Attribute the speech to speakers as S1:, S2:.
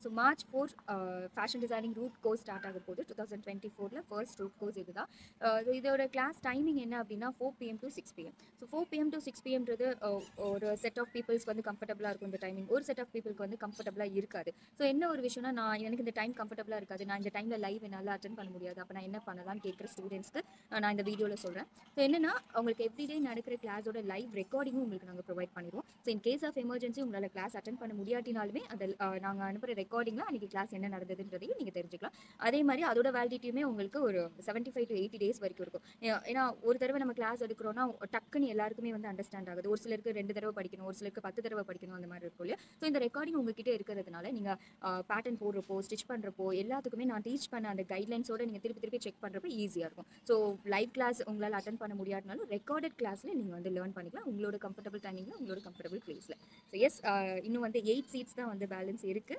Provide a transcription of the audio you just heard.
S1: So March 4 fashion designing route course start ஆக போகுது. 2024 first root course இதுதான். இதோட கிளாஸ் டைமிங் என்ன அப்படின்னா 4 PM to 6 PM. So 4 PM to 6 PMன்றது ஒரு செட் ஆஃப் பீப்புள்ஸ் வந்து கம்ஃபர்டபுளாக இருக்கும் இந்த டைமிங். ஒரு செட் ஆஃப் பீப்புளுக்கு வந்து கம்ஃபர்டபுளாக இருக்காது. ஸோ என்ன ஒரு விஷயம்னா, எனக்கு இந்த டைம் கம்ஃபர்டபுளாக இருக்காது, நான் இந்த டைமில் லைவ் என்னால் அட்டன் பண்ண முடியாது, அப்போ நான் என்ன பண்ணலாம்னு கேட்குற ஸ்டூடெண்ட்ஸ்க்கு நான் இந்த வீடியோவில் சொல்கிறேன். ஸோ என்னன்னா, உங்களுக்கு எவ்ரிடே நடக்கிற கிளாஸோட லைவ் ரெக்கார்டிங்கும் உங்களுக்கு நாங்கள் ப்ரொவைட் பண்ணிடுவோம். So in case of emergency உங்களால் கிளாஸ் அட்டன் பண்ண முடியாட்டினாலுமே அந்த நாங்கள் அனுப்புகிற ரெக்கார்டிங்கில் அன்றைக்கி கிளாஸ் என்ன நடந்ததுன்றதையும் நீங்கள் தெரிஞ்சுக்கலாம். அதே மாதிரி அதோட வேலிடிட்டியுமே உங்களுக்கு ஒரு 75 to 80 days வரைக்கும் இருக்கும். ஏன்னா ஒரு தடவை நம்ம கிளாஸ் எடுக்கிறோன்னா டக்குன்னு எல்லாருக்குமே வந்து அண்டர்ஸ்டாண்ட் ஆகுது. ஒரு சிலருக்கு 2 தடவை படிக்கணும், ஒரு சிலருக்கு 10 தடவை படிக்கணும், அந்த மாதிரி இருக்கும் இல்லையா? ஸோ இந்த ரெக்கார்டிங் உங்ககிட்ட இருக்கிறதுனால நீங்கள் பேட்டர்ன் போடுறப்போ, ஸ்டிச் பண்ணுறப்போ எல்லாத்துக்குமே நான் டீச் பண்ண அந்த கைட்லைன்ஸோட நீங்கள் திருப்பி திருப்பி செக் பண்ணுறப்போ ஈஸியாக இருக்கும். ஸோ லைவ் கிளாஸ் உங்களால் அட்டன் பண்ண முடியாதுனாலும் ரெக்கார்டட் கிளாஸில் நீங்கள் வந்து லேர்ன் பண்ணிக்கலாம், உங்களோட கம்ஃபர்டபுள் டைமிங்கில், உங்களோட கம்ஃபர்டபுள் பிளேஸில். ஸோ எஸ், இன்னும் வந்து 8 சீட்ஸ் தான் வந்து பேலன்ஸ் இருக்குது.